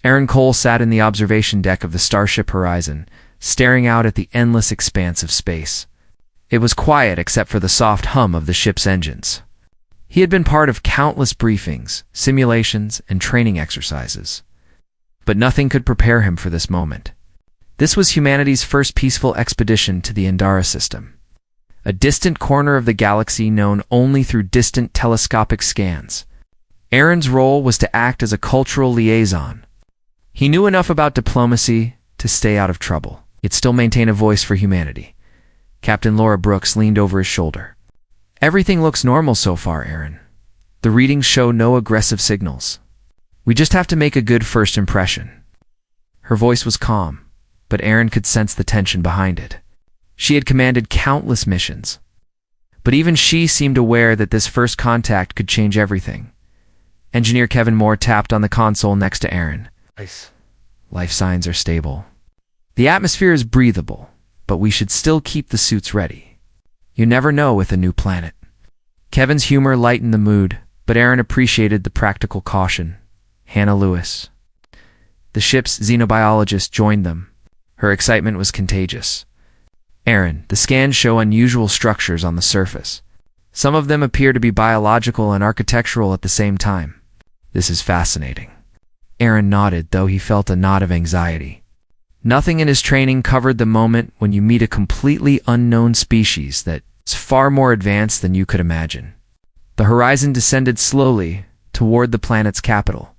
Aaron Cole sat in the observation deck of the Starship Horizon, staring out at the endless expanse of space. It was quiet except for the soft hum of the ship's engines. He had been part of countless briefings, simulations, and training exercises. But nothing could prepare him for this moment. This was humanity's first peaceful expedition to the Andara system, a distant corner of the galaxy known only through distant telescopic scans. Aaron's role was to act as a cultural liaison. He knew enough about diplomacy to stay out of trouble, yet still maintain a voice for humanity. Captain Laura Brooks leaned over his shoulder. "Everything looks normal so far, Aaron. The readings show no aggressive signals. We just have to make a good first impression." Her voice was calm, but Aaron could sense the tension behind it. She had commanded countless missions, but even she seemed aware that this first contact could change everything. Engineer Kevin Moore tapped on the console next to Aaron. Nice. "Life signs are stable. The atmosphere is breathable, but we should still keep the suits ready. You never know with a new planet." Kevin's humor lightened the mood, but Aaron appreciated the practical caution. Hannah Lewis, the ship's xenobiologist, joined them. Her excitement was contagious. "Aaron, the scans show unusual structures on the surface. Some of them appear to be biological and architectural at the same time. This is fascinating." Aaron nodded, though he felt a knot of anxiety. Nothing in his training covered the moment when you meet a completely unknown species that's far more advanced than you could imagine. The horizon descended slowly toward the planet's capital.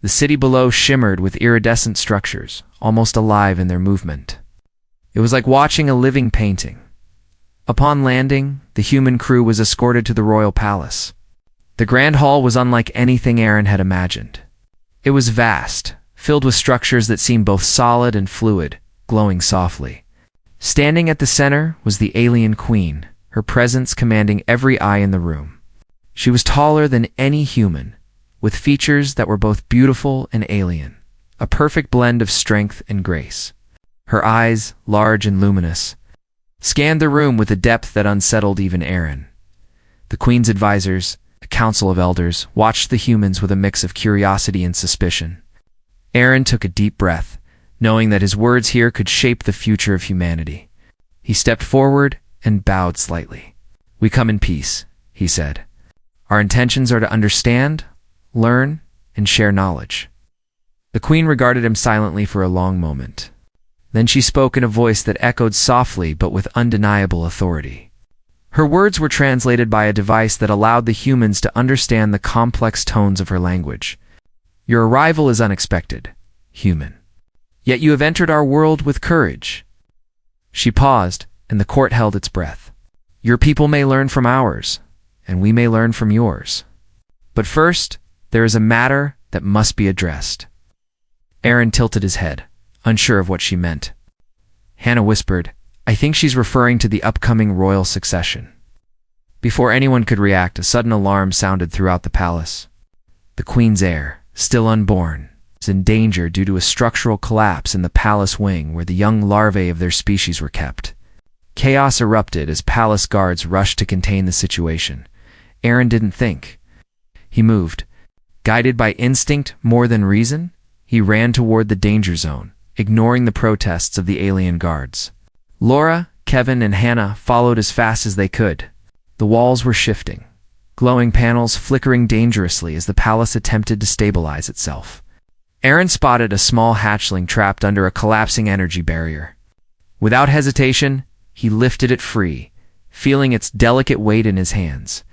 The city below shimmered with iridescent structures, almost alive in their movement. It was like watching a living painting. Upon landing, the human crew was escorted to the royal palace. The grand hall was unlike anything Aaron had imagined. It was vast, filled with structures that seemed both solid and fluid, glowing softly. Standing at the center was the alien queen, her presence commanding every eye in the room. She was taller than any human, with features that were both beautiful and alien, a perfect blend of strength and grace. Her eyes, large and luminous, scanned the room with a depth that unsettled even Aaron. The queen's advisors, a council of elders, watched the humans with a mix of curiosity and suspicion. Aaron took a deep breath, knowing that his words here could shape the future of humanity. He stepped forward and bowed slightly. "We come in peace," he said. "Our intentions are to understand, learn, and share knowledge." The queen regarded him silently for a long moment. Then she spoke in a voice that echoed softly but with undeniable authority. Her words were translated by a device that allowed the humans to understand the complex tones of her language. "Your arrival is unexpected, human. Yet you have entered our world with courage." She paused, and the court held its breath. "Your people may learn from ours, and we may learn from yours. But first, there is a matter that must be addressed." Aaron tilted his head, unsure of what she meant. Hannah whispered, "I think she's referring to the upcoming royal succession." Before anyone could react, a sudden alarm sounded throughout the palace. The queen's heir, still unborn, was in danger due to a structural collapse in the palace wing where the young larvae of their species were kept. Chaos erupted as palace guards rushed to contain the situation. Aaron didn't think. He moved. Guided by instinct more than reason, he ran toward the danger zone, ignoring the protests of the alien guards. Laura, Kevin, and Hannah followed as fast as they could. The walls were shifting, glowing panels flickering dangerously as the palace attempted to stabilize itself. Aaron spotted a small hatchling trapped under a collapsing energy barrier. Without hesitation, he lifted it free, feeling its delicate weight in his hands.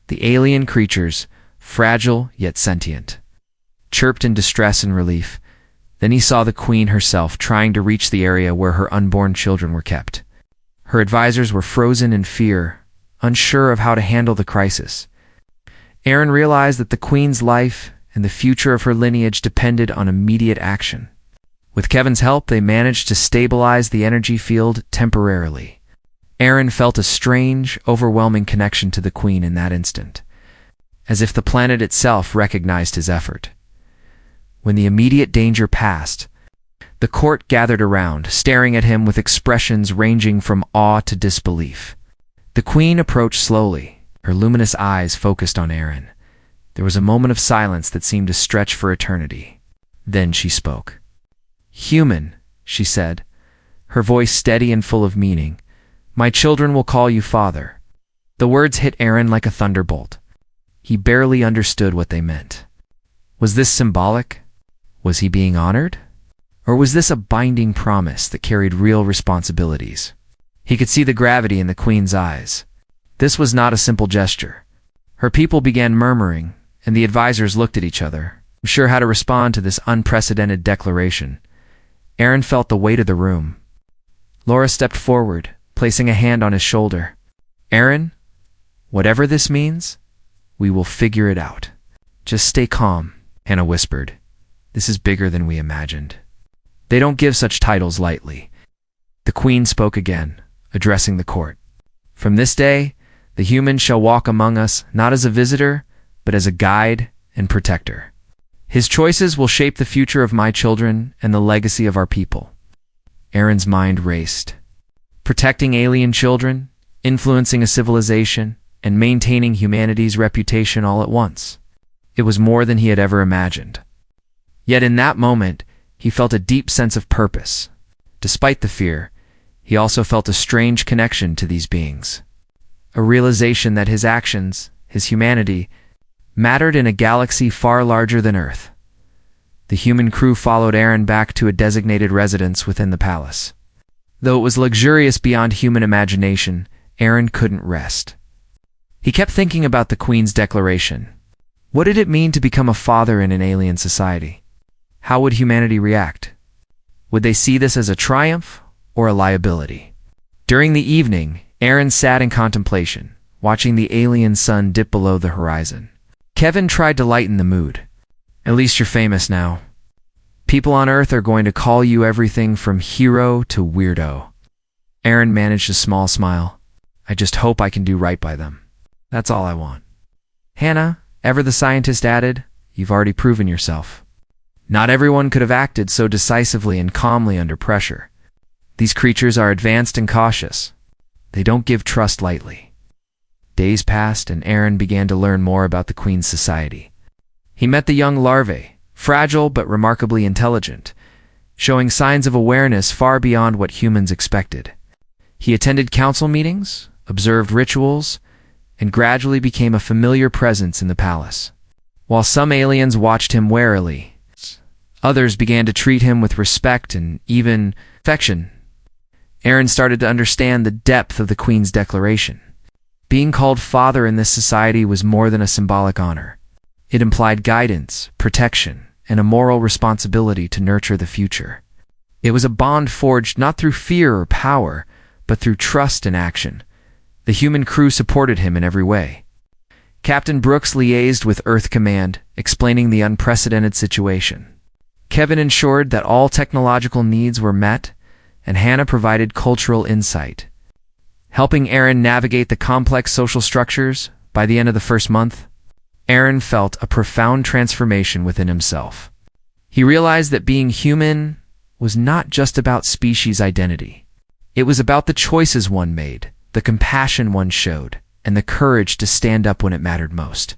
The alien creatures, fragile yet sentient, chirped in distress and relief. Then he saw the queen herself trying to reach the area where her unborn children were kept. Her advisors were frozen in fear, unsure of how to handle the crisis. Aaron realized that the queen's life and the future of her lineage depended on immediate action. With Kevin's help, they managed to stabilize the energy field temporarily. Aaron felt a strange, overwhelming connection to the queen in that instant, as if the planet itself recognized his effort. When the immediate danger passed, the court gathered around, staring at him with expressions ranging from awe to disbelief. The queen approached slowly, her luminous eyes focused on Aaron. There was a moment of silence that seemed to stretch for eternity. Then she spoke. "Human," she said, her voice steady and full of meaning. "My children will call you father." The words hit Aaron like a thunderbolt. He barely understood what they meant. Was this symbolic? Was he being honored? Or was this a binding promise that carried real responsibilities? He could see the gravity in the queen's eyes. This was not a simple gesture. Her people began murmuring, and the advisors looked at each other, unsure how to respond to this unprecedented declaration. Aaron felt the weight of the room. Laura stepped forward, placing a hand on his shoulder. "Aaron, whatever this means, we will figure it out. Just stay calm," Hannah whispered. "This is bigger than we imagined." They don't give such titles lightly. The queen spoke again, addressing the court. "From this day, the human shall walk among us not as a visitor, but as a guide and protector. His choices will shape the future of my children and the legacy of our people." Aaron's mind raced. Protecting alien children, influencing a civilization, and maintaining humanity's reputation all at once. It was more than he had ever imagined. Yet in that moment, he felt a deep sense of purpose. Despite the fear, he also felt a strange connection to these beings. A realization that his actions, his humanity, mattered in a galaxy far larger than Earth. The human crew followed Aaron back to a designated residence within the palace. Though it was luxurious beyond human imagination, Aaron couldn't rest. He kept thinking about the Queen's declaration. What did it mean to become a father in an alien society? How would humanity react? Would they see this as a triumph or a liability? During the evening, Aaron sat in contemplation, watching the alien sun dip below the horizon. Kevin tried to lighten the mood. "At least you're famous now. People on Earth are going to call you everything from hero to weirdo." Aaron managed a small smile. "I just hope I can do right by them. That's all I want." "Hannah," ever the scientist added, "you've already proven yourself." Not everyone could have acted so decisively and calmly under pressure. These creatures are advanced and cautious. They don't give trust lightly. Days passed, and Aaron began to learn more about the Queen's society. He met the young larvae, fragile but remarkably intelligent, showing signs of awareness far beyond what humans expected. He attended council meetings, observed rituals, and gradually became a familiar presence in the palace. While some aliens watched him warily, others began to treat him with respect and even affection. Aaron started to understand the depth of the Queen's declaration. Being called father in this society was more than a symbolic honor. It implied guidance, protection, and a moral responsibility to nurture the future. It was a bond forged not through fear or power, but through trust and action. The human crew supported him in every way. Captain Brooks liaised with Earth Command, explaining the unprecedented situation. Kevin ensured that all technological needs were met, and Hannah provided cultural insight. Helping Aaron navigate the complex social structures, by the end of the first month, Aaron felt a profound transformation within himself. He realized that being human was not just about species identity. It was about the choices one made, the compassion one showed, and the courage to stand up when it mattered most.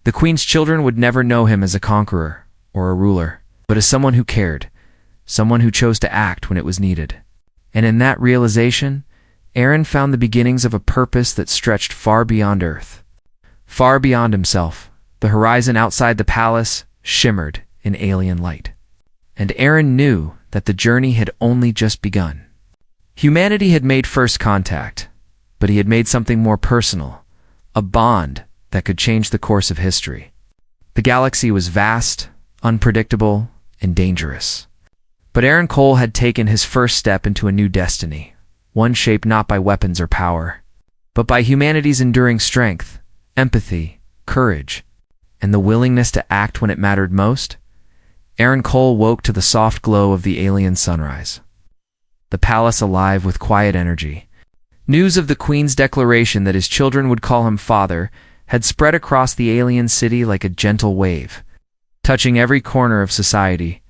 The Queen's children would never know him as a conqueror or a ruler, but as someone who cared, someone who chose to act when it was needed. And in that realization, Aaron found the beginnings of a purpose that stretched far beyond Earth. Far beyond himself, the horizon outside the palace shimmered in alien light. And Aaron knew that the journey had only just begun. Humanity had made first contact, but he had made something more personal, a bond that could change the course of history. The galaxy was vast, unpredictable, and dangerous. But Aaron Cole had taken his first step into a new destiny, one shaped not by weapons or power, but by humanity's enduring strength, empathy, courage, and the willingness to act when it mattered most. Aaron Cole woke to the soft glow of the alien sunrise. The palace alive with quiet energy. News of the Queen's declaration that his children would call him father had spread across the alien city like a gentle wave, touching every corner of society.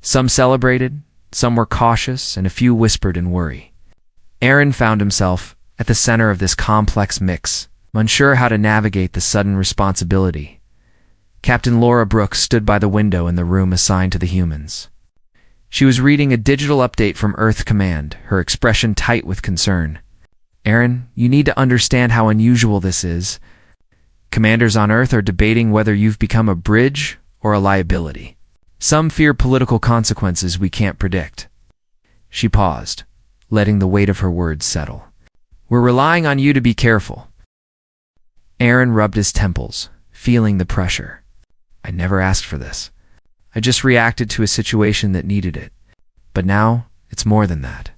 Some celebrated, some were cautious, and a few whispered in worry. Aaron found himself at the center of this complex mix, unsure how to navigate the sudden responsibility. Captain Laura Brooks stood by the window in the room assigned to the humans. She was reading a digital update from Earth Command, her expression tight with concern. "Aaron, you need to understand how unusual this is. Commanders on Earth are debating whether you've become a bridge or a liability. Some fear political consequences we can't predict." She paused, letting the weight of her words settle. "We're relying on you to be careful." Aaron rubbed his temples, feeling the pressure. "I never asked for this. I just reacted to a situation that needed it. But now, it's more than that.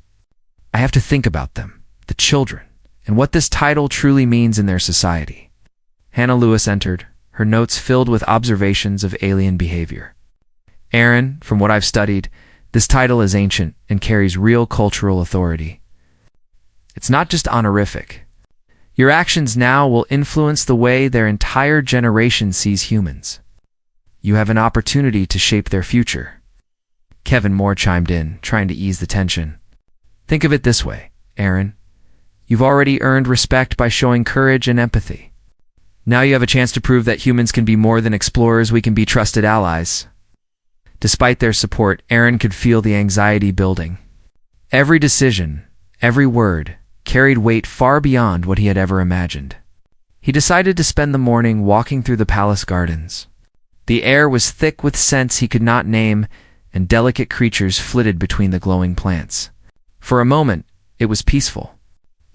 I have to think about them, the children, and what this title truly means in their society." Hannah Lewis entered, her notes filled with observations of alien behavior. "Aaron, from what I've studied, this title is ancient and carries real cultural authority. It's not just honorific. Your actions now will influence the way their entire generation sees humans. You have an opportunity to shape their future." Kevin Moore chimed in, trying to ease the tension. "Think of it this way, Aaron. You've already earned respect by showing courage and empathy. Now you have a chance to prove that humans can be more than explorers, we can be trusted allies." Despite their support, Aaron could feel the anxiety building. Every decision, every word, carried weight far beyond what he had ever imagined. He decided to spend the morning walking through the palace gardens. The air was thick with scents he could not name, and delicate creatures flitted between the glowing plants. For a moment, it was peaceful.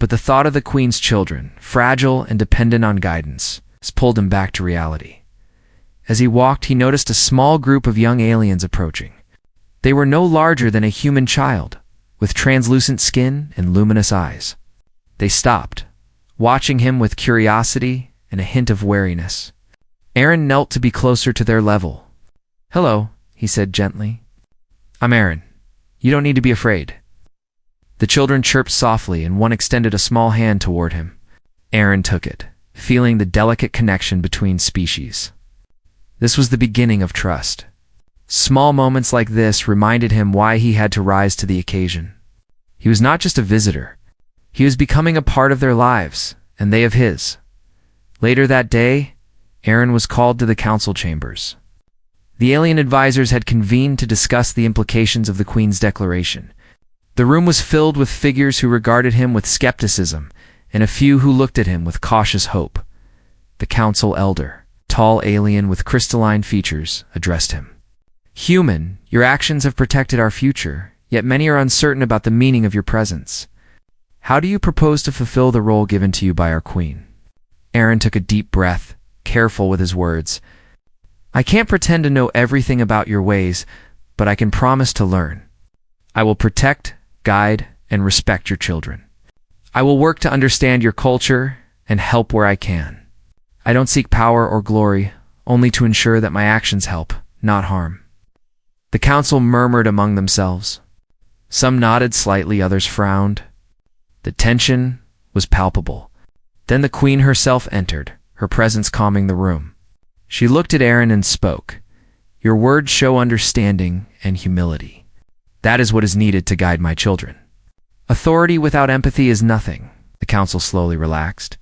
But the thought of the Queen's children, fragile and dependent on guidance, pulled him back to reality. As he walked, he noticed a small group of young aliens approaching. They were no larger than a human child, with translucent skin and luminous eyes. They stopped, watching him with curiosity and a hint of wariness. Aaron knelt to be closer to their level. "Hello," he said gently. "I'm Aaron. You don't need to be afraid." The children chirped softly, and one extended a small hand toward him. Aaron took it, feeling the delicate connection between species. This was the beginning of trust. Small moments like this reminded him why he had to rise to the occasion. He was not just a visitor. He was becoming a part of their lives, and they of his. Later that day, Aaron was called to the council chambers. The alien advisors had convened to discuss the implications of the Queen's declaration. The room was filled with figures who regarded him with skepticism, and a few who looked at him with cautious hope. The council elder, tall alien with crystalline features, addressed him. "Human, your actions have protected our future, yet many are uncertain about the meaning of your presence. How do you propose to fulfill the role given to you by our Queen?" Aaron took a deep breath, careful with his words. "I can't pretend to know everything about your ways, but I can promise to learn. I will protect, guide, and respect your children. I will work to understand your culture and help where I can. I don't seek power or glory, only to ensure that my actions help, not harm." The council murmured among themselves. Some nodded slightly, others frowned. The tension was palpable. Then the Queen herself entered, her presence calming the room. She looked at Aaron and spoke. "Your words show understanding and humility. That is what is needed to guide my children." Authority without empathy is nothing, the council slowly relaxed,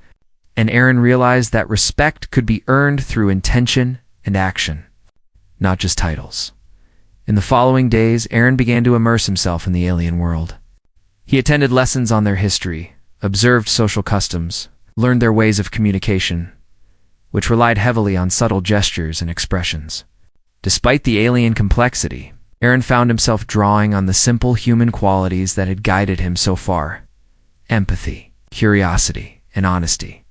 and Aaron realized that respect could be earned through intention and action, not just titles. In the following days, Aaron began to immerse himself in the alien world. He attended lessons on their history, observed social customs, learned their ways of communication, which relied heavily on subtle gestures and expressions. Despite the alien complexity, Aaron found himself drawing on the simple human qualities that had guided him so far: empathy, curiosity, and honesty.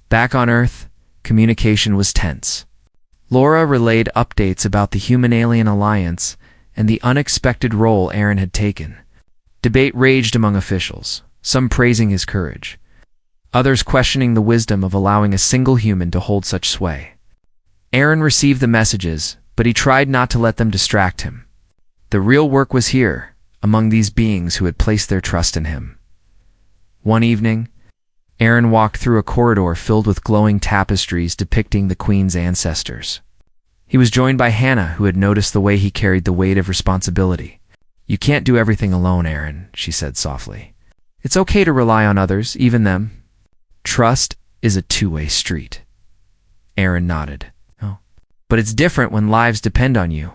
Back on Earth, communication was tense. Laura relayed updates about the human-alien alliance and the unexpected role Aaron had taken. Debate raged among officials, some praising his courage, others questioning the wisdom of allowing a single human to hold such sway. Aaron received the messages, but he tried not to let them distract him. The real work was here, among these beings who had placed their trust in him. One evening, Aaron walked through a corridor filled with glowing tapestries depicting the Queen's ancestors. He was joined by Hannah, who had noticed the way he carried the weight of responsibility. "You can't do everything alone, Aaron," she said softly. "It's okay to rely on others, even them. Trust is a two-way street." Aaron nodded. "Oh, But it's different when lives depend on you.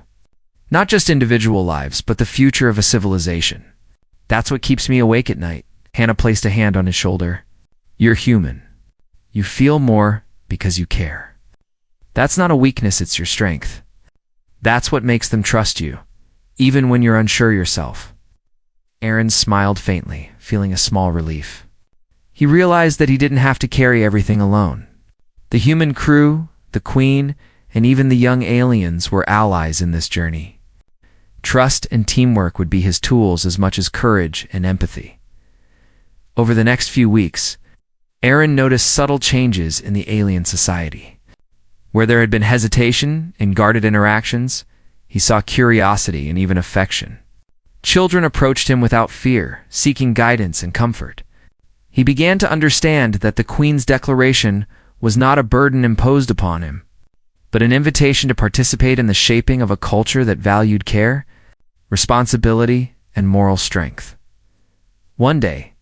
Not just individual lives, but the future of a civilization. That's what keeps me awake at night. Hannah placed a hand on his shoulder. You're human. You feel more because you care. That's not a weakness, it's your strength. That's what makes them trust you, even when you're unsure yourself. Aaron smiled faintly, feeling a small relief. He realized that he didn't have to carry everything alone. The human crew, the Queen, and even the young aliens were allies in this journey. Trust and teamwork would be his tools as much as courage and empathy. Over the next few weeks, Aaron noticed subtle changes in the alien society. Where there had been hesitation and guarded interactions, he saw curiosity and even affection. Children approached him without fear, seeking guidance and comfort. He began to understand that the Queen's declaration was not a burden imposed upon him, but an invitation to participate in the shaping of a culture that valued care, responsibility, and moral strength. One day,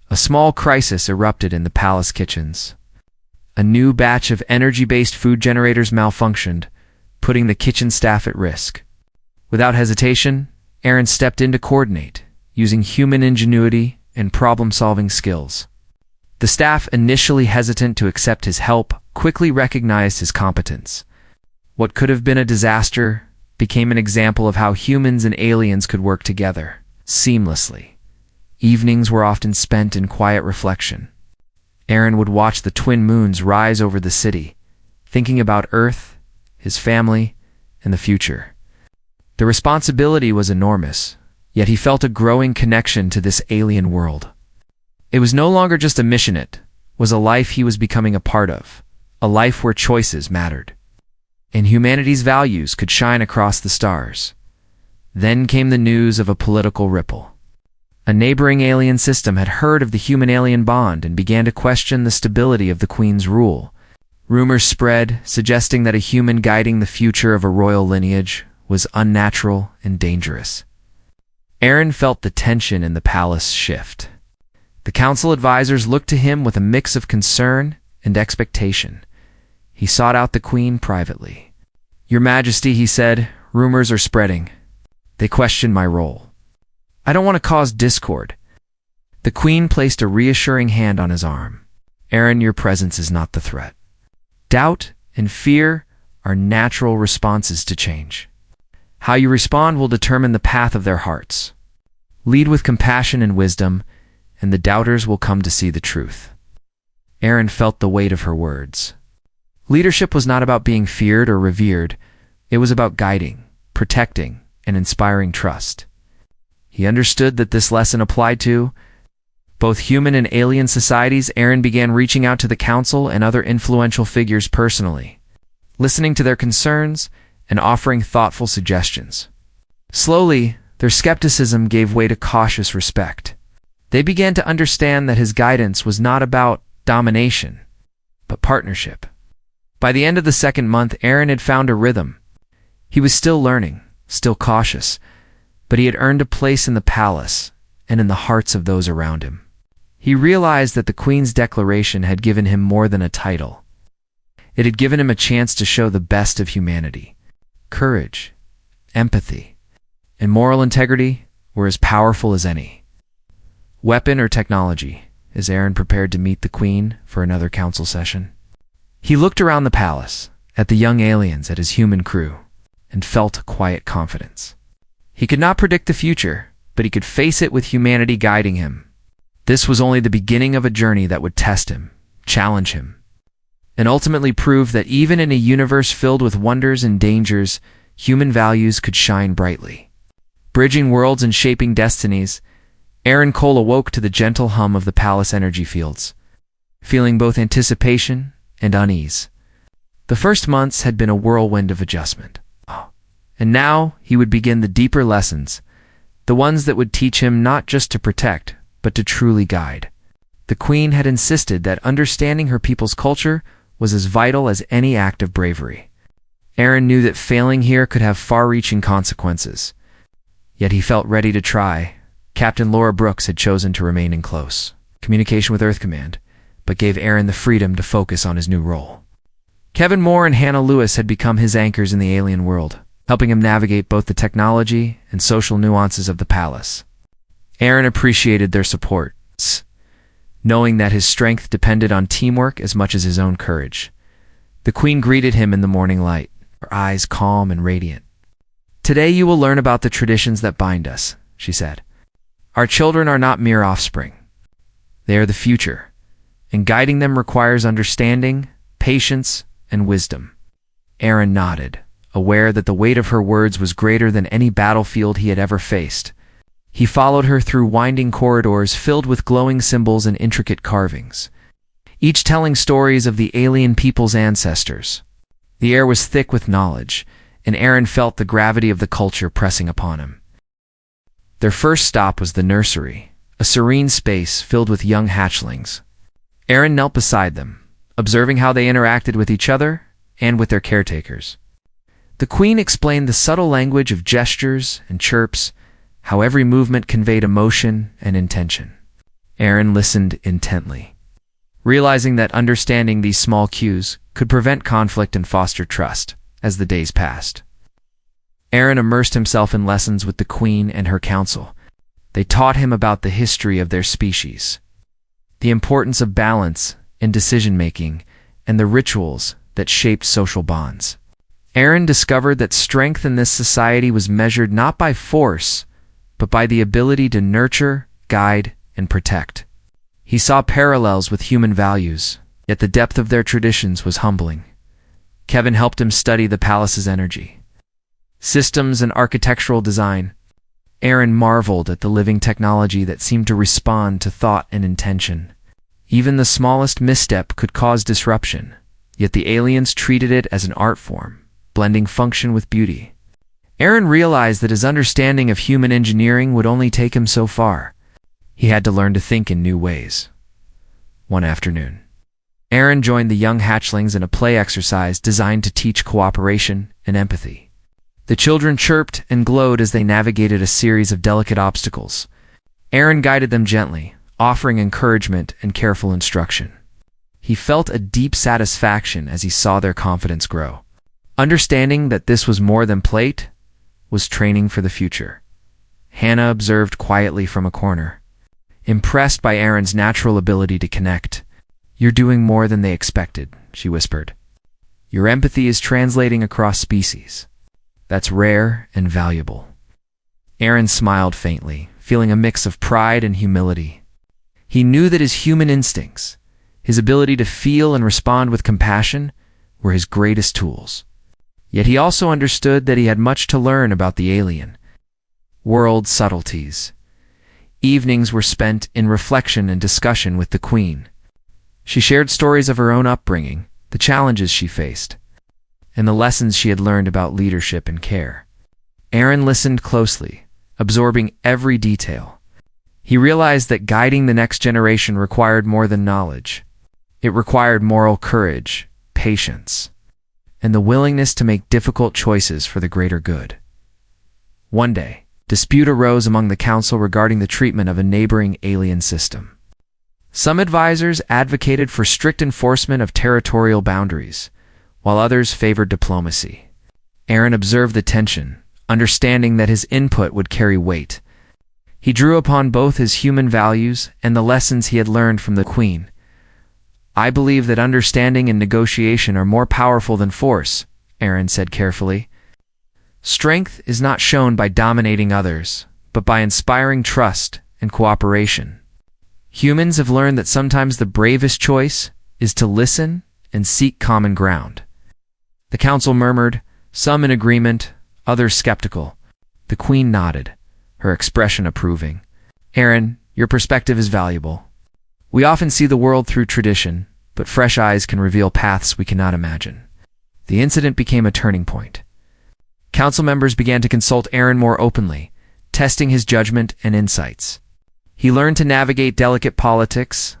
a small crisis erupted in the palace kitchens. A new batch of energy-based food generators malfunctioned, putting the kitchen staff at risk. Without hesitation, Aaron stepped in to coordinate, using human ingenuity and problem-solving skills. The staff, initially hesitant to accept his help, quickly recognized his competence. What could have been a disaster became an example of how humans and aliens could work together, seamlessly. Evenings were often spent in quiet reflection. Aaron would watch the twin moons rise over the city, thinking about Earth, his family, and the future. The responsibility was enormous, yet he felt a growing connection to this alien world. It was no longer just a mission, it was a life he was becoming a part of, a life where choices mattered, and humanity's values could shine across the stars. Then came the news of a political ripple. A neighboring alien system had heard of the human-alien bond and began to question the stability of the Queen's rule. Rumors spread, suggesting that a human guiding the future of a royal lineage was unnatural and dangerous. Aaron felt the tension in the palace shift. The council advisors looked to him with a mix of concern and expectation. He sought out the Queen privately. "Your Majesty," he said, "rumors are spreading. They question my role. I don't want to cause discord." The Queen placed a reassuring hand on his arm. "Aaron, your presence is not the threat. Doubt and fear are natural responses to change. How you respond will determine the path of their hearts. Lead with compassion and wisdom, and the doubters will come to see the truth." Aaron felt the weight of her words. Leadership was not about being feared or revered. It was about guiding, protecting, and inspiring trust. He understood that this lesson applied to both human and alien societies. Aaron began reaching out to the council and other influential figures personally, listening to their concerns and offering thoughtful suggestions. Slowly, their skepticism gave way to cautious respect. They began to understand that his guidance was not about domination, but partnership. By the end of the second month, Aaron had found a rhythm. He was still learning, still cautious, but he had earned a place in the palace and in the hearts of those around him. He realized that the Queen's declaration had given him more than a title. It had given him a chance to show the best of humanity. Courage, empathy, and moral integrity were as powerful as any weapon or technology, as Aaron prepared to meet the Queen for another council session. He looked around the palace, at the young aliens, at his human crew, and felt a quiet confidence. He could not predict the future, but he could face it with humanity guiding him. This was only the beginning of a journey that would test him, challenge him, and ultimately prove that even in a universe filled with wonders and dangers, human values could shine brightly. Bridging worlds and shaping destinies, Aaron Cole awoke to the gentle hum of the palace energy fields, feeling both anticipation and unease. The first months had been a whirlwind of adjustment. And now he would begin the deeper lessons, the ones that would teach him not just to protect, but to truly guide. The Queen had insisted that understanding her people's culture was as vital as any act of bravery. Aaron knew that failing here could have far-reaching consequences. Yet he felt ready to try. Captain Laura Brooks had chosen to remain in close communication with Earth Command, but gave Aaron the freedom to focus on his new role. Kevin Moore and Hannah Lewis had become his anchors in the alien world, helping him navigate both the technology and social nuances of the palace. Aaron appreciated their support, knowing that his strength depended on teamwork as much as his own courage. The Queen greeted him in the morning light, her eyes calm and radiant. "Today you will learn about the traditions that bind us," she said. "Our children are not mere offspring. They are the future, and guiding them requires understanding, patience, and wisdom." Aaron nodded, aware that the weight of her words was greater than any battlefield he had ever faced. He followed her through winding corridors filled with glowing symbols and intricate carvings, each telling stories of the alien people's ancestors. The air was thick with knowledge, and Aaron felt the gravity of the culture pressing upon him. Their first stop was the nursery, a serene space filled with young hatchlings. Aaron knelt beside them, observing how they interacted with each other and with their caretakers. The Queen explained the subtle language of gestures and chirps, how every movement conveyed emotion and intention. Aaron listened intently, realizing that understanding these small cues could prevent conflict and foster trust as the days passed. Aaron immersed himself in lessons with the Queen and her council. They taught him about the history of their species, the importance of balance in decision-making, and the rituals that shaped social bonds. Aaron discovered that strength in this society was measured not by force, but by the ability to nurture, guide, and protect. He saw parallels with human values, yet the depth of their traditions was humbling. Kevin helped him study the palace's energy, systems, and architectural design. Aaron marveled at the living technology that seemed to respond to thought and intention. Even the smallest misstep could cause disruption, yet the aliens treated it as an art form, blending function with beauty. Aaron realized that his understanding of human engineering would only take him so far. He had to learn to think in new ways. One afternoon, Aaron joined the young hatchlings in a play exercise designed to teach cooperation and empathy. The children chirped and glowed as they navigated a series of delicate obstacles. Aaron guided them gently, offering encouragement and careful instruction. He felt a deep satisfaction as he saw their confidence grow. Understanding that this was more than play, was training for the future. Hannah observed quietly from a corner, impressed by Aaron's natural ability to connect. "You're doing more than they expected," she whispered. "Your empathy is translating across species. That's rare and valuable." Aaron smiled faintly, feeling a mix of pride and humility. He knew that his human instincts, his ability to feel and respond with compassion, were his greatest tools. Yet he also understood that he had much to learn about the alien world subtleties. Evenings were spent in reflection and discussion with the Queen. She shared stories of her own upbringing, the challenges she faced, and the lessons she had learned about leadership and care. Aaron listened closely, absorbing every detail. He realized that guiding the next generation required more than knowledge. It required moral courage, patience, and the willingness to make difficult choices for the greater good. One day, dispute arose among the council regarding the treatment of a neighboring alien system. Some advisors advocated for strict enforcement of territorial boundaries, while others favored diplomacy. Aaron observed the tension, understanding that his input would carry weight. He drew upon both his human values and the lessons he had learned from the Queen. "I believe that understanding and negotiation are more powerful than force," Aaron said carefully. "Strength is not shown by dominating others, but by inspiring trust and cooperation. Humans have learned that sometimes the bravest choice is to listen and seek common ground." The council murmured, some in agreement, others skeptical. The Queen nodded, her expression approving. "Aaron, your perspective is valuable. We often see the world through tradition, but fresh eyes can reveal paths we cannot imagine." The incident became a turning point. Council members began to consult Aaron more openly, testing his judgment and insights. He learned to navigate delicate politics,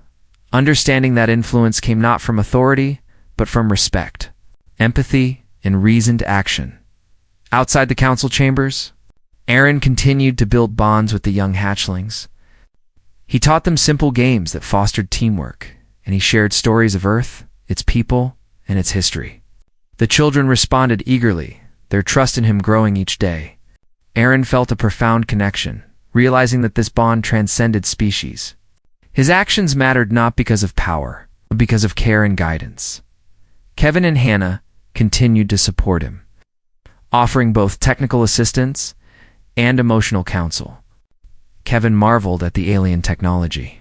understanding that influence came not from authority, but from respect, empathy, and reasoned action. Outside the council chambers, Aaron continued to build bonds with the young hatchlings. He taught them simple games that fostered teamwork, and he shared stories of Earth, its people, and its history. The children responded eagerly, their trust in him growing each day. Aaron felt a profound connection, realizing that this bond transcended species. His actions mattered not because of power, but because of care and guidance. Kevin and Hannah continued to support him, offering both technical assistance and emotional counsel. Kevin marveled at the alien technology,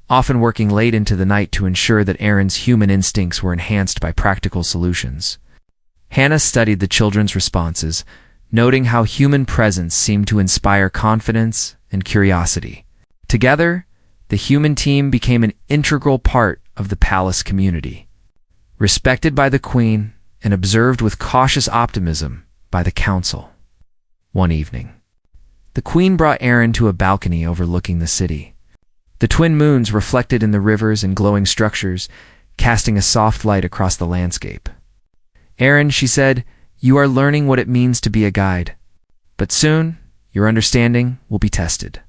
often working late into the night to ensure that Aaron's human instincts were enhanced by practical solutions. Hannah studied the children's responses, noting how human presence seemed to inspire confidence and curiosity. Together, the human team became an integral part of the palace community, respected by the Queen and observed with cautious optimism by the council. One evening, the Queen brought Aaron to a balcony overlooking the city. The twin moons reflected in the rivers and glowing structures, casting a soft light across the landscape. "Aaron," she said, "you are learning what it means to be a guide. But soon, your understanding will be tested.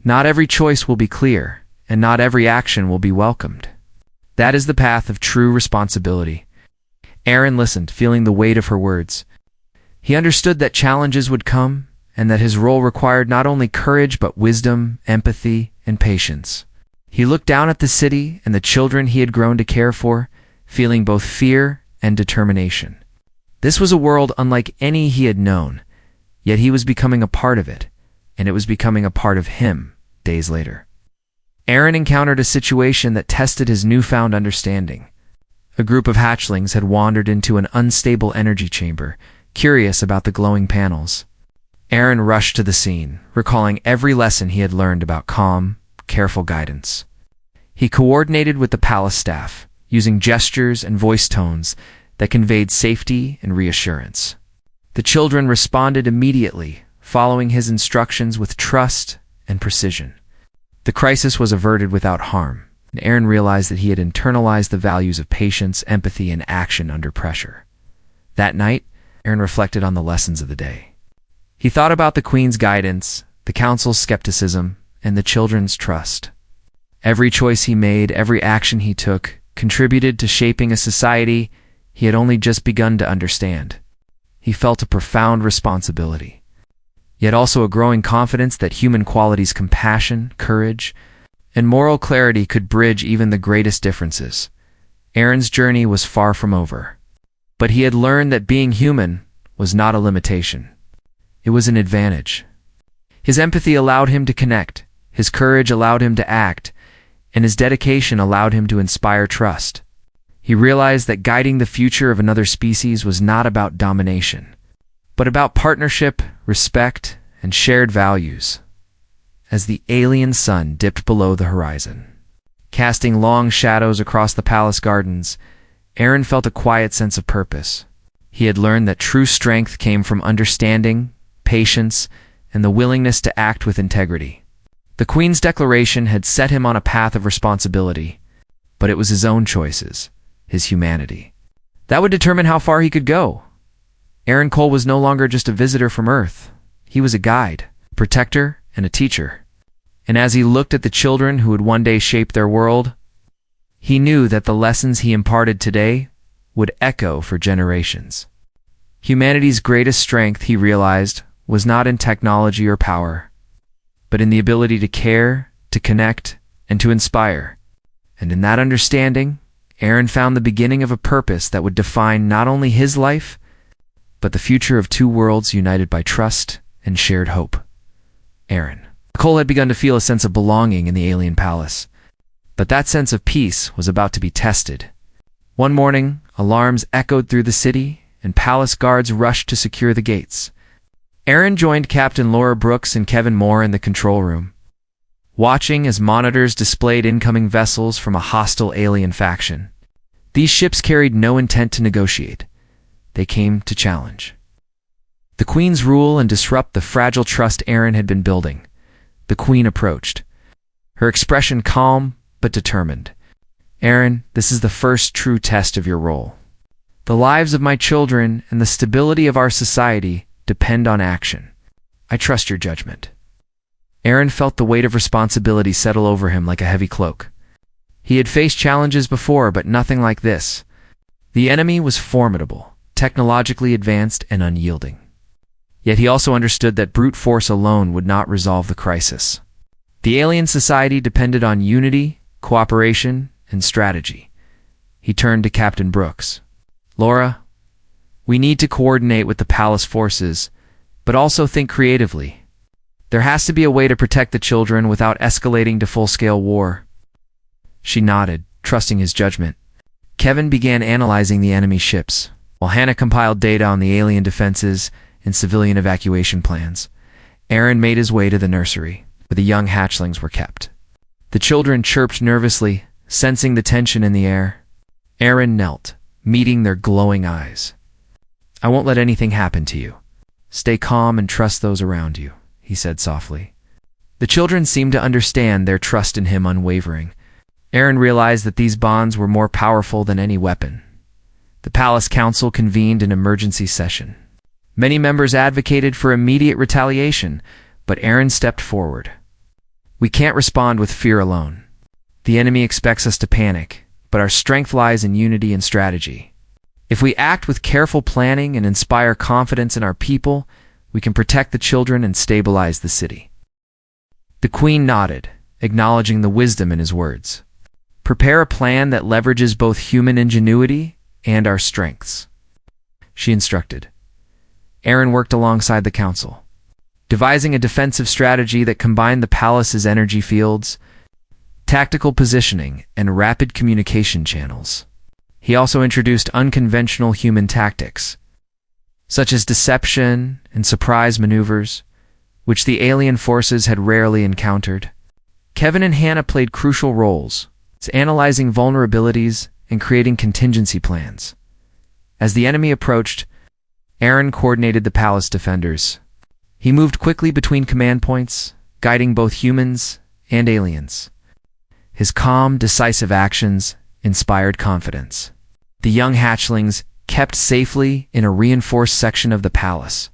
Not every choice will be clear, and not every action will be welcomed. That is the path of true responsibility." Aaron listened, feeling the weight of her words. He understood that challenges would come, and that his role required not only courage but wisdom, empathy, and patience. He looked down at the city and the children he had grown to care for, feeling both fear and determination. This was a world unlike any he had known, yet he was becoming a part of it, and it was becoming a part of him days later. Aaron encountered a situation that tested his newfound understanding. A group of hatchlings had wandered into an unstable energy chamber, curious about the glowing panels. Aaron rushed to the scene, recalling every lesson he had learned about calm, careful guidance. He coordinated with the palace staff, using gestures and voice tones that conveyed safety and reassurance. The children responded immediately, following his instructions with trust and precision. The crisis was averted without harm, and Aaron realized that he had internalized the values of patience, empathy, and action under pressure. That night, Aaron reflected on the lessons of the day. He thought about the Queen's guidance, the Council's skepticism, and the children's trust. Every choice he made, every action he took, contributed to shaping a society he had only just begun to understand. He felt a profound responsibility, yet also a growing confidence that human qualities, compassion, courage, and moral clarity could bridge even the greatest differences. Aaron's journey was far from over, but he had learned that being human was not a limitation. It was an advantage. His empathy allowed him to connect, his courage allowed him to act, and his dedication allowed him to inspire trust. He realized that guiding the future of another species was not about domination, but about partnership, respect, and shared values. As the alien sun dipped below the horizon, casting long shadows across the palace gardens, Aaron felt a quiet sense of purpose. He had learned that true strength came from understanding, patience, and the willingness to act with integrity. The Queen's declaration had set him on a path of responsibility, but it was his own choices, his humanity, that would determine how far he could go. Aaron Cole was no longer just a visitor from Earth. He was a guide, protector, and a teacher. And as he looked at the children who would one day shape their world, he knew that the lessons he imparted today would echo for generations. Humanity's greatest strength, he realized, was not in technology or power, but in the ability to care, to connect, and to inspire. And in that understanding, Aaron found the beginning of a purpose that would define not only his life, but the future of two worlds united by trust and shared hope. Aaron Cole had begun to feel a sense of belonging in the alien palace, but that sense of peace was about to be tested. One morning, alarms echoed through the city, and palace guards rushed to secure the gates. Aaron joined Captain Laura Brooks and Kevin Moore in the control room, watching as monitors displayed incoming vessels from a hostile alien faction. These ships carried no intent to negotiate. They came to challenge the Queen's rule and disrupt the fragile trust Aaron had been building. The Queen approached, her expression calm but determined. "Aaron, this is the first true test of your role. The lives of my children and the stability of our society depend on action. I trust your judgment." Aaron felt the weight of responsibility settle over him like a heavy cloak. He had faced challenges before, but nothing like this. The enemy was formidable, technologically advanced and unyielding. Yet he also understood that brute force alone would not resolve the crisis. The alien society depended on unity, cooperation, and strategy. He turned to Captain Brooks. "Laura, we need to coordinate with the palace forces, but also think creatively. There has to be a way to protect the children without escalating to full-scale war." She nodded, trusting his judgment. Kevin began analyzing the enemy ships, while Hannah compiled data on the alien defenses and civilian evacuation plans. Aaron made his way to the nursery, where the young hatchlings were kept. The children chirped nervously, sensing the tension in the air. Aaron knelt, meeting their glowing eyes. "I won't let anything happen to you. Stay calm and trust those around you," he said softly. The children seemed to understand, their trust in him unwavering. Aaron realized that these bonds were more powerful than any weapon. The Palace Council convened an emergency session. Many members advocated for immediate retaliation, but Aaron stepped forward. "We can't respond with fear alone. The enemy expects us to panic, but our strength lies in unity and strategy. If we act with careful planning and inspire confidence in our people, we can protect the children and stabilize the city." The Queen nodded, acknowledging the wisdom in his words. "Prepare a plan that leverages both human ingenuity and our strengths," she instructed. Aaron worked alongside the council, devising a defensive strategy that combined the palace's energy fields, tactical positioning, and rapid communication channels. He also introduced unconventional human tactics, such as deception and surprise maneuvers, which the alien forces had rarely encountered. Kevin and Hannah played crucial roles, analyzing vulnerabilities and creating contingency plans. As the enemy approached, Aaron coordinated the palace defenders. He moved quickly between command points, guiding both humans and aliens. His calm, decisive actions inspired confidence. The young hatchlings, kept safely in a reinforced section of the palace,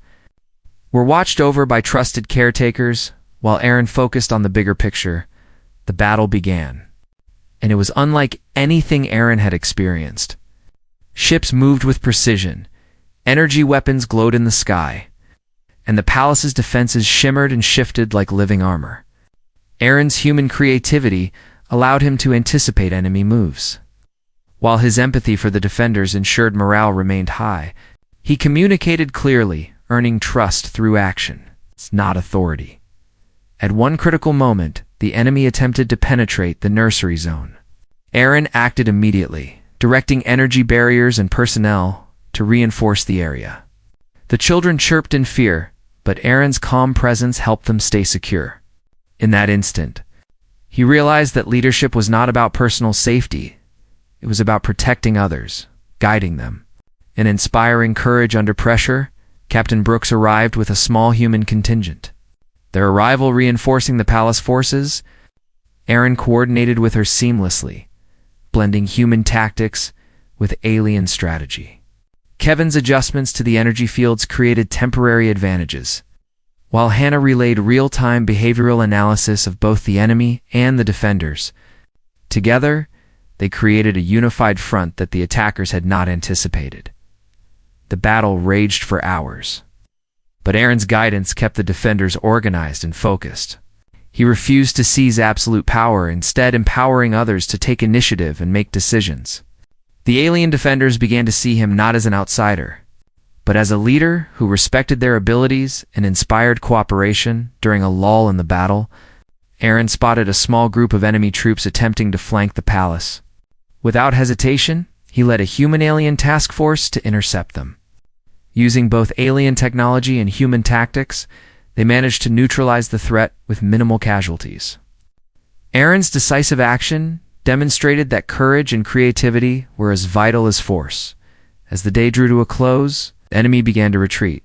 were watched over by trusted caretakers. While Aaron focused on the bigger picture, the battle began. And it was unlike anything Aaron had experienced. Ships moved with precision, energy weapons glowed in the sky, and the palace's defenses shimmered and shifted like living armor. Aaron's human creativity allowed him to anticipate enemy moves. While his empathy for the defenders ensured morale remained high, he communicated clearly, earning trust through action, not authority. At one critical moment, the enemy attempted to penetrate the nursery zone. Aaron acted immediately, directing energy barriers and personnel to reinforce the area. The children chirped in fear, but Aaron's calm presence helped them stay secure. In that instant, he realized that leadership was not about personal safety. It was about protecting others, guiding them, and inspiring courage under pressure. Captain Brooks arrived with a small human contingent. Their arrival reinforcing the palace forces, Aaron coordinated with her seamlessly, blending human tactics with alien strategy. Kevin's adjustments to the energy fields created temporary advantages, while Hannah relayed real-time behavioral analysis of both the enemy and the defenders. Together, they created a unified front that the attackers had not anticipated. The battle raged for hours, but Aaron's guidance kept the defenders organized and focused. He refused to seize absolute power, instead empowering others to take initiative and make decisions. The alien defenders began to see him not as an outsider, but as a leader who respected their abilities and inspired cooperation. During a lull in the battle, Aaron spotted a small group of enemy troops attempting to flank the palace. Without hesitation, he led a human-alien task force to intercept them. Using both alien technology and human tactics, they managed to neutralize the threat with minimal casualties. Aaron's decisive action demonstrated that courage and creativity were as vital as force. As the day drew to a close, the enemy began to retreat.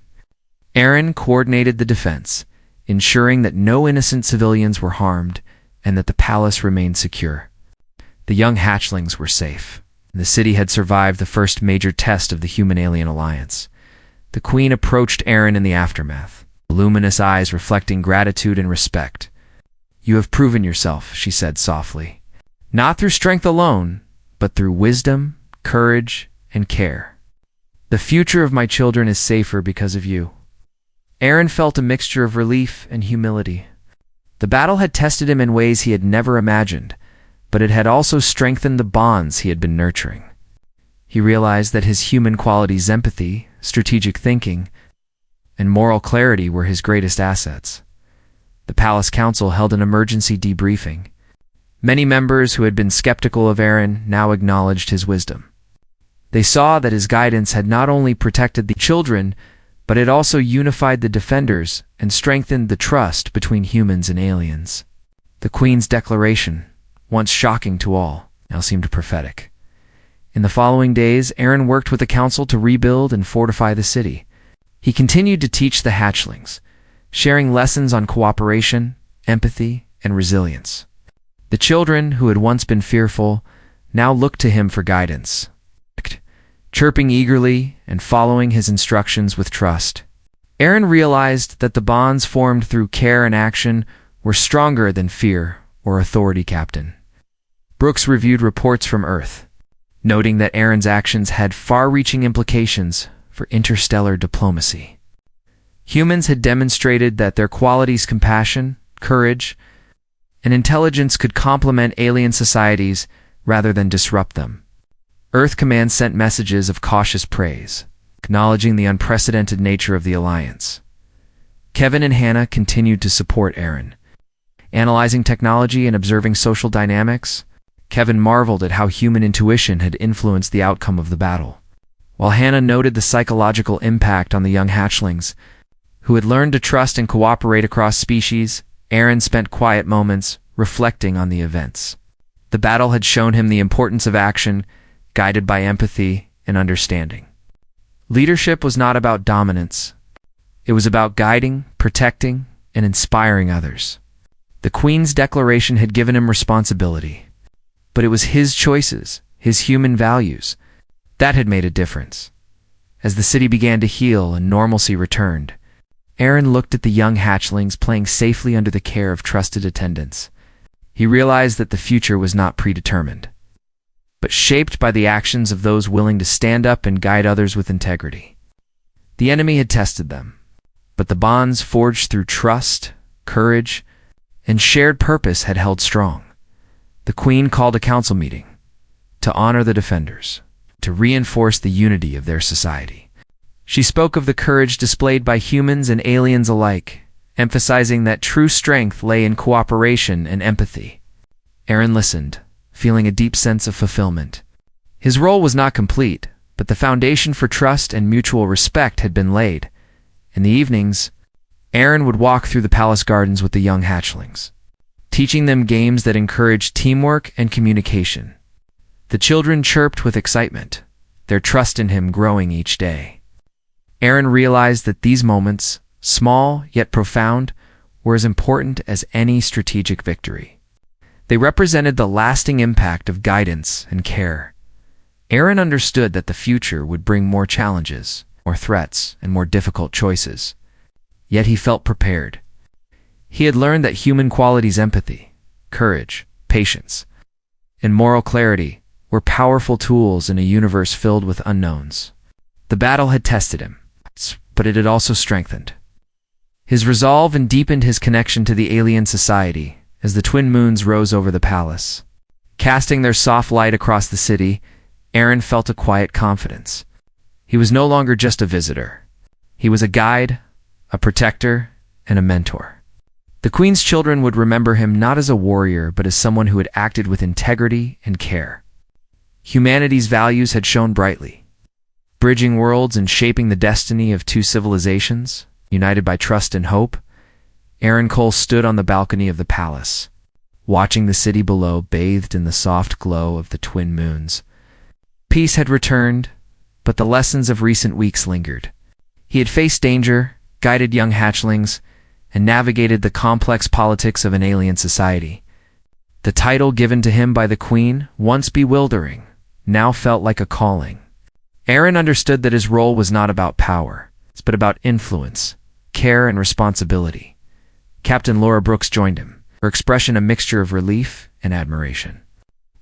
Aaron coordinated the defense, ensuring that no innocent civilians were harmed and that the palace remained secure. The young hatchlings were safe, and the city had survived the first major test of the human-alien alliance. The Queen approached Aaron in the aftermath, luminous eyes reflecting gratitude and respect. "You have proven yourself," she said softly. "Not through strength alone, but through wisdom, courage, and care. The future of my children is safer because of you. Aaron felt a mixture of relief and humility. The battle had tested him in ways he had never imagined, but it had also strengthened the bonds he had been nurturing. He realized that his human qualities, empathy, strategic thinking, and moral clarity were his greatest assets. The Palace Council held an emergency debriefing. Many members who had been skeptical of Aaron now acknowledged his wisdom. They saw that his guidance had not only protected the children, but it also unified the defenders and strengthened the trust between humans and aliens. The Queen's declaration, once shocking to all, now seemed prophetic. In the following days, Aaron worked with the council to rebuild and fortify the city. He continued to teach the hatchlings, sharing lessons on cooperation, empathy, and resilience. The children, who had once been fearful, now looked to him for guidance, chirping eagerly and following his instructions with trust. Aaron realized that the bonds formed through care and action were stronger than fear or authority. Captain Brooks reviewed reports from Earth, noting that Aaron's actions had far-reaching implications for interstellar diplomacy. Humans had demonstrated that their qualities, compassion, courage, and intelligence could complement alien societies rather than disrupt them. Earth Command sent messages of cautious praise, acknowledging the unprecedented nature of the alliance. Kevin and Hannah continued to support Aaron. Analyzing technology and observing social dynamics, Kevin marveled at how human intuition had influenced the outcome of the battle, while Hannah noted the psychological impact on the young hatchlings, who had learned to trust and cooperate across species. Aaron spent quiet moments reflecting on the events. The battle had shown him the importance of action, guided by empathy and understanding. Leadership was not about dominance. It was about guiding, protecting, and inspiring others. The Queen's declaration had given him responsibility, but it was his choices, his human values, that had made a difference. As the city began to heal and normalcy returned, Aaron looked at the young hatchlings playing safely under the care of trusted attendants. He realized that the future was not predetermined, but shaped by the actions of those willing to stand up and guide others with integrity. The enemy had tested them, but the bonds forged through trust, courage, and shared purpose had held strong. The Queen called a council meeting to honor the defenders, to reinforce the unity of their society. She spoke of the courage displayed by humans and aliens alike, emphasizing that true strength lay in cooperation and empathy. Aaron listened, feeling a deep sense of fulfillment. His role was not complete, but the foundation for trust and mutual respect had been laid. In the evenings, Aaron would walk through the palace gardens with the young hatchlings, teaching them games that encouraged teamwork and communication. The children chirped with excitement, their trust in him growing each day. Aaron realized that these moments, small yet profound, were as important as any strategic victory. They represented the lasting impact of guidance and care. Aaron understood that the future would bring more challenges, more threats, and more difficult choices. Yet he felt prepared. He had learned that human qualities, empathy, courage, patience, and moral clarity were powerful tools in a universe filled with unknowns. The battle had tested him, but it had also strengthened his resolve and deepened his connection to the alien society as the twin moons rose over the palace. Casting their soft light across the city, Aaron felt a quiet confidence. He was no longer just a visitor. He was a guide, a protector, and a mentor. The Queen's children would remember him not as a warrior, but as someone who had acted with integrity and care. Humanity's values had shone brightly, bridging worlds and shaping the destiny of two civilizations, united by trust and hope. Aaron Cole stood on the balcony of the palace, watching the city below bathed in the soft glow of the twin moons. Peace had returned, but the lessons of recent weeks lingered. He had faced danger, guided young hatchlings, and navigated the complex politics of an alien society. The title given to him by the Queen, once bewildering, now felt like a calling. Aaron understood that his role was not about power, but about influence, care, and responsibility. Captain Laura Brooks joined him, her expression a mixture of relief and admiration.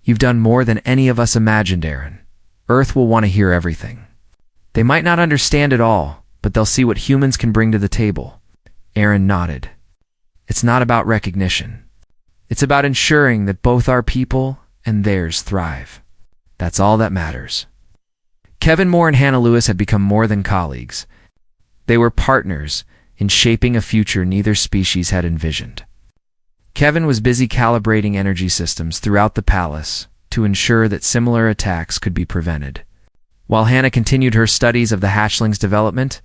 "You've done more than any of us imagined, Aaron," Earth will want to hear everything. They might not understand it all, but they'll see what humans can bring to the table. Aaron nodded. It's not about recognition. It's about ensuring that both our people and theirs thrive. That's all that matters. Kevin Moore and Hannah Lewis had become more than colleagues. They were partners in shaping a future neither species had envisioned. Kevin was busy calibrating energy systems throughout the palace to ensure that similar attacks could be prevented, while Hannah continued her studies of the hatchling's development,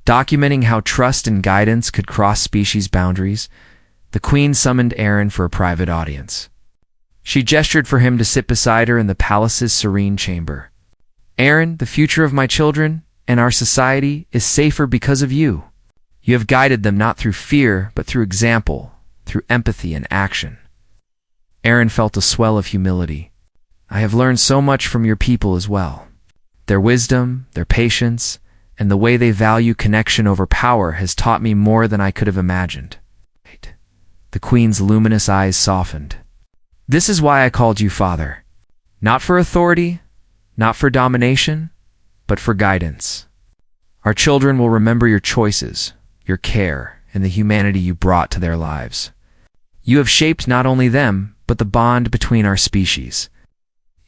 documenting how trust and guidance could cross species boundaries. The Queen summoned Aaron for a private audience. She gestured for him to sit beside her in the palace's serene chamber. Aaron, the future of my children and our society is safer because of you. You have guided them not through fear, but through example, through empathy and action. Aaron felt a swell of humility. I have learned so much from your people as well. Their wisdom, their patience, and the way they value connection over power has taught me more than I could have imagined. The Queen's luminous eyes softened. This is why I called you father. Not for authority, not for domination, but for guidance. Our children will remember your choices, your care, and the humanity you brought to their lives. You have shaped not only them, but the bond between our species.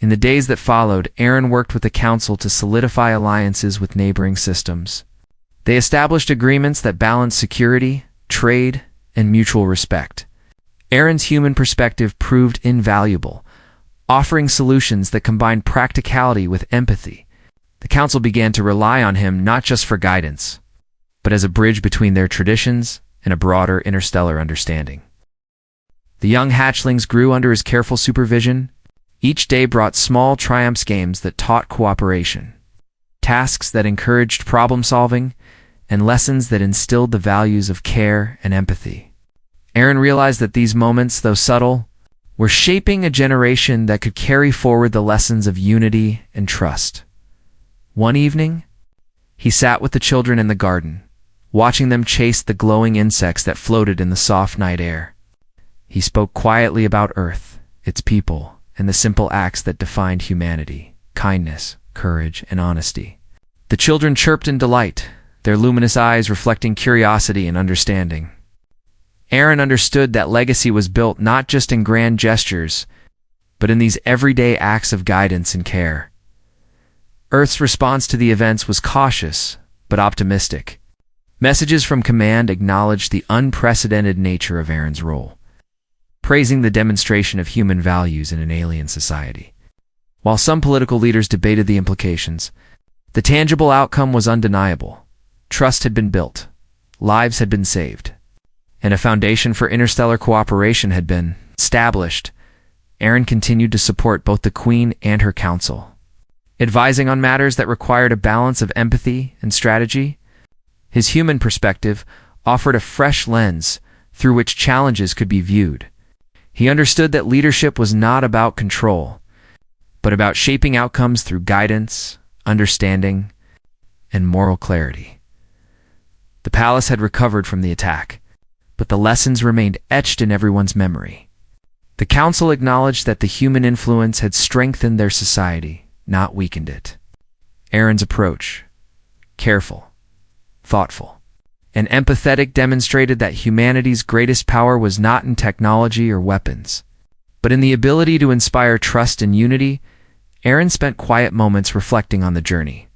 In the days that followed, Aaron worked with the Council to solidify alliances with neighboring systems. They established agreements that balanced security, trade, and mutual respect. Aaron's human perspective proved invaluable, offering solutions that combined practicality with empathy. The Council began to rely on him not just for guidance, but as a bridge between their traditions and a broader interstellar understanding. The young hatchlings grew under his careful supervision. Each day brought small triumphs, games that taught cooperation, tasks that encouraged problem-solving, and lessons that instilled the values of care and empathy. Aaron realized that these moments, though subtle, were shaping a generation that could carry forward the lessons of unity and trust. One evening, he sat with the children in the garden, watching them chase the glowing insects that floated in the soft night air. He spoke quietly about Earth, its people, and the simple acts that defined humanity: kindness, courage, and honesty. The children chirped in delight, their luminous eyes reflecting curiosity and understanding. Aaron understood that legacy was built not just in grand gestures, but in these everyday acts of guidance and care. Earth's response to the events was cautious, but optimistic. Messages from command acknowledged the unprecedented nature of Aaron's role, praising the demonstration of human values in an alien society. While some political leaders debated the implications, the tangible outcome was undeniable. Trust had been built, lives had been saved, and a foundation for interstellar cooperation had been established. Aaron continued to support both the Queen and her council, advising on matters that required a balance of empathy and strategy. His human perspective offered a fresh lens through which challenges could be viewed. He understood that leadership was not about control, but about shaping outcomes through guidance, understanding, and moral clarity. The palace had recovered from the attack, but the lessons remained etched in everyone's memory. The council acknowledged that the human influence had strengthened their society, not weakened it. Aaron's approach, careful, thoughtful, and empathetic, demonstrated that humanity's greatest power was not in technology or weapons, but in the ability to inspire trust and unity. Aaron spent quiet moments reflecting on the journey.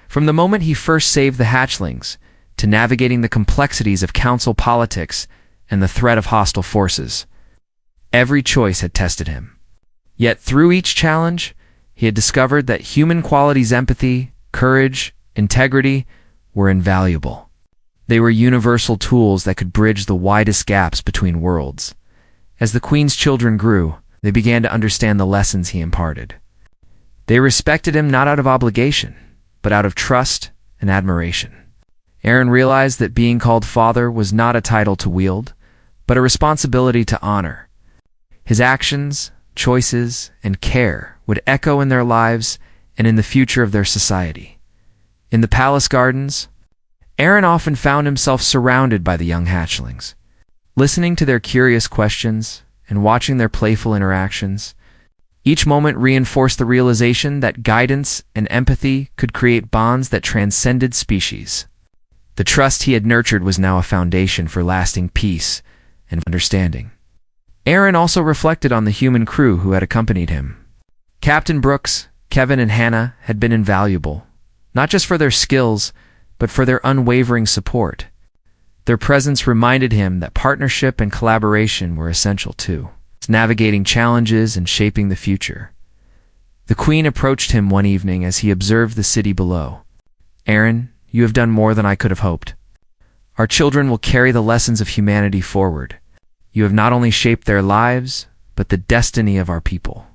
From the moment he first saved the hatchlings, to navigating the complexities of council politics and the threat of hostile forces, every choice had tested him. Yet through each challenge, he had discovered that human qualities, empathy, courage, integrity, were invaluable. They were universal tools that could bridge the widest gaps between worlds. As the Queen's children grew, they began to understand the lessons he imparted. They respected him not out of obligation, but out of trust and admiration. Aaron realized that being called father was not a title to wield, but a responsibility to honor. His actions, choices, and care would echo in their lives and in the future of their society. In the palace gardens, Aaron often found himself surrounded by the young hatchlings. Listening to their curious questions and watching their playful interactions, Each moment reinforced the realization that guidance and empathy could create bonds that transcended species. The trust he had nurtured was now a foundation for lasting peace and understanding. Aaron also reflected on the human crew who had accompanied him. Captain Brooks, Kevin, and Hannah had been invaluable, not just for their skills, but for their unwavering support. Their presence reminded him that partnership and collaboration were essential too, navigating challenges and shaping the future. The Queen approached him one evening as he observed the city below. "Aaron, you have done more than I could have hoped. Our children will carry the lessons of humanity forward. You have not only shaped their lives, but the destiny of our people.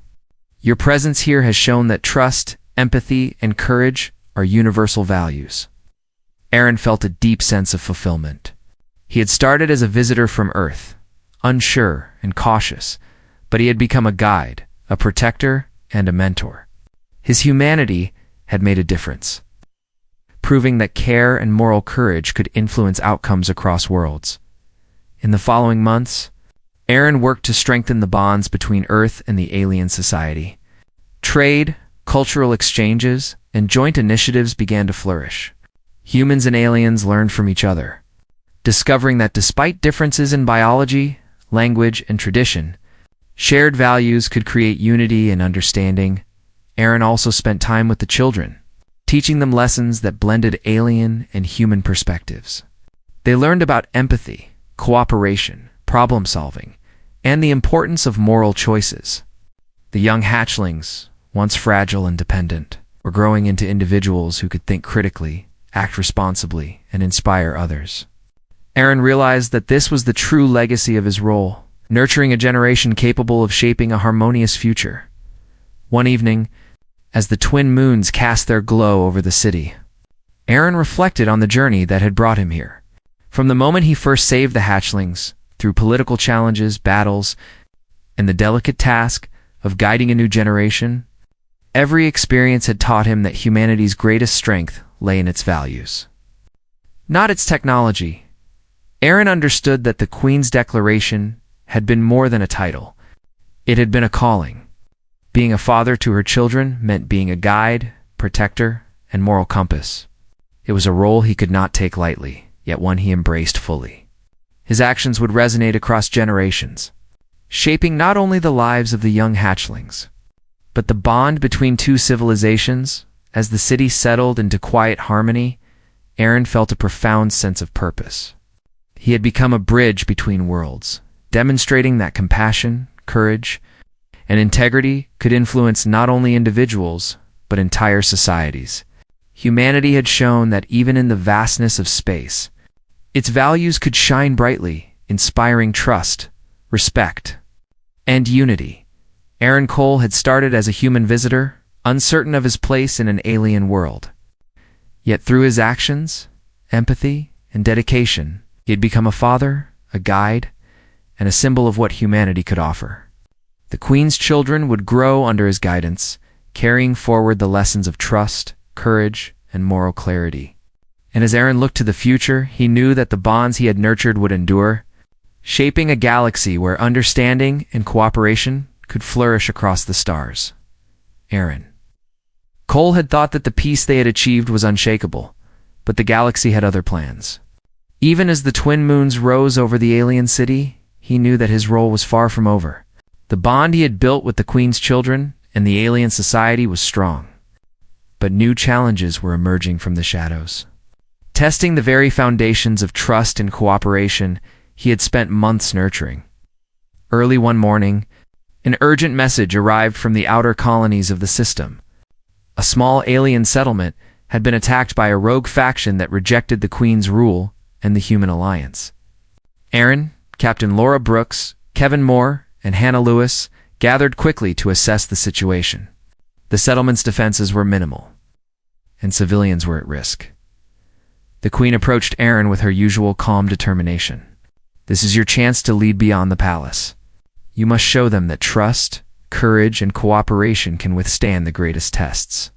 Your presence here has shown that trust, empathy, and courage are universal values." Aaron felt a deep sense of fulfillment. He had started as a visitor from Earth, unsure and cautious, but he had become a guide, a protector, and a mentor. His humanity had made a difference, proving that care and moral courage could influence outcomes across worlds. In the following months, Aaron worked to strengthen the bonds between Earth and the alien society. Trade, cultural exchanges, and joint initiatives began to flourish. Humans and aliens learned from each other, discovering that despite differences in biology, language, and tradition, shared values could create unity and understanding. Aaron also spent time with the children, teaching them lessons that blended alien and human perspectives. They learned about empathy, cooperation, problem-solving, and the importance of moral choices. The young hatchlings, once fragile and dependent, were growing into individuals who could think critically, act responsibly, and inspire others. Aaron realized that this was the true legacy of his role, nurturing a generation capable of shaping a harmonious future. One evening, as the twin moons cast their glow over the city, Aaron reflected on the journey that had brought him here. From the moment he first saved the hatchlings, through political challenges, battles, and the delicate task of guiding a new generation, every experience had taught him that humanity's greatest strength lay in its values, not its technology. Aaron understood that the Queen's declaration had been more than a title. It had been a calling. Being a father to her children meant being a guide, protector, and moral compass. It was a role he could not take lightly, yet one he embraced fully. His actions would resonate across generations, shaping not only the lives of the young hatchlings, but the bond between two civilizations. As the city settled into quiet harmony, Aaron felt a profound sense of purpose. He had become a bridge between worlds, demonstrating that compassion, courage, and integrity could influence not only individuals, but entire societies. Humanity had shown that even in the vastness of space, its values could shine brightly, inspiring trust, respect, and unity. Aaron Cole had started as a human visitor, uncertain of his place in an alien world. Yet through his actions, empathy, and dedication, he had become a father, a guide, and a symbol of what humanity could offer. The Queen's children would grow under his guidance, carrying forward the lessons of trust, courage, and moral clarity. And as Aaron looked to the future, he knew that the bonds he had nurtured would endure, shaping a galaxy where understanding and cooperation could flourish across the stars. Aaron Cole had thought that the peace they had achieved was unshakable, but the galaxy had other plans. Even as the twin moons rose over the alien city, he knew that his role was far from over. The bond he had built with the Queen's children and the alien society was strong. But new challenges were emerging from the shadows. Testing the very foundations of trust and cooperation he had spent months nurturing. Early one morning, an urgent message arrived from the outer colonies of the system. A small alien settlement had been attacked by a rogue faction that rejected the Queen's rule and the human alliance. Aaron, Captain Laura Brooks, Kevin Moore, and Hannah Lewis gathered quickly to assess the situation. The settlement's defenses were minimal, and civilians were at risk. The Queen approached Aaron with her usual calm determination. "This is your chance to lead beyond the palace. You must show them that trust, courage, and cooperation can withstand the greatest tests."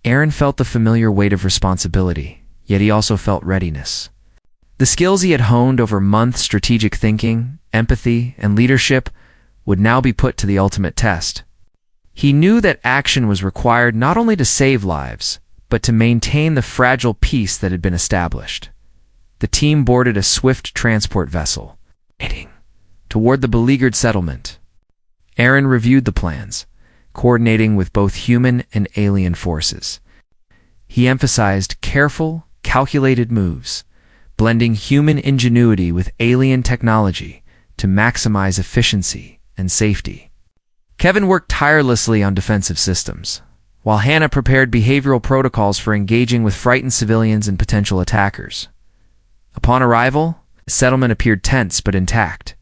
Aaron felt the familiar weight of responsibility, yet he also felt readiness. The skills he had honed over months, strategic thinking, empathy, and leadership, would now be put to the ultimate test. He knew that action was required not only to save lives, but to maintain the fragile peace that had been established. The team boarded a swift transport vessel, heading toward the beleaguered settlement. Aaron reviewed the plans, coordinating with both human and alien forces. He emphasized careful, calculated moves, blending human ingenuity with alien technology to maximize efficiency and safety. Kevin worked tirelessly on defensive systems, while Hannah prepared behavioral protocols for engaging with frightened civilians and potential attackers. Upon arrival, the settlement appeared tense but intact.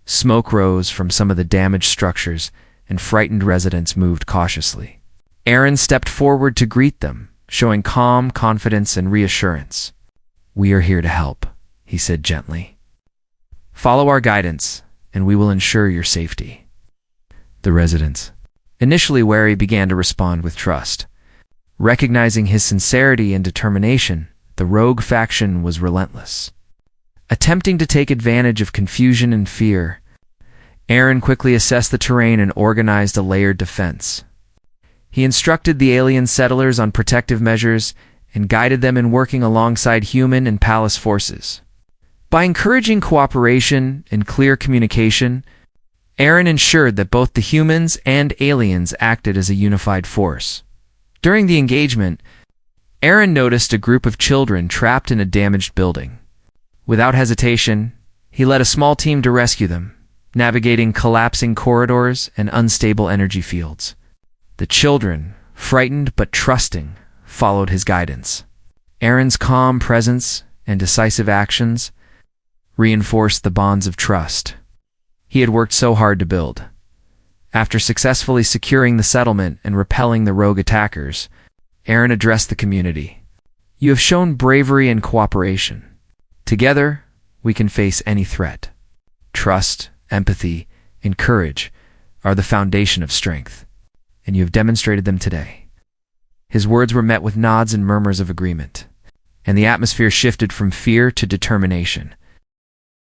Smoke rose from some of the damaged structures, and frightened residents moved cautiously. Aaron stepped forward to greet them, showing calm confidence and reassurance. "We are here to help," he said gently. "Follow our guidance, and we will ensure your safety." The residents, initially wary, began to respond with trust. Recognizing his sincerity and determination, the rogue faction was relentless. Attempting to take advantage of confusion and fear, Aaron quickly assessed the terrain and organized a layered defense. He instructed the alien settlers on protective measures and guided them in working alongside human and palace forces. By encouraging cooperation and clear communication, Aaron ensured that both the humans and aliens acted as a unified force. During the engagement, Aaron noticed a group of children trapped in a damaged building. Without hesitation, he led a small team to rescue them, navigating collapsing corridors and unstable energy fields. The children, frightened but trusting, followed his guidance. Aaron's calm presence and decisive actions reinforced the bonds of trust he had worked so hard to build. After successfully securing the settlement and repelling the rogue attackers, Aaron addressed the community. "You have shown bravery and cooperation. Together, we can face any threat. Trust, empathy, and courage are the foundation of strength, and you have demonstrated them today." His words were met with nods and murmurs of agreement, and the atmosphere shifted from fear to determination.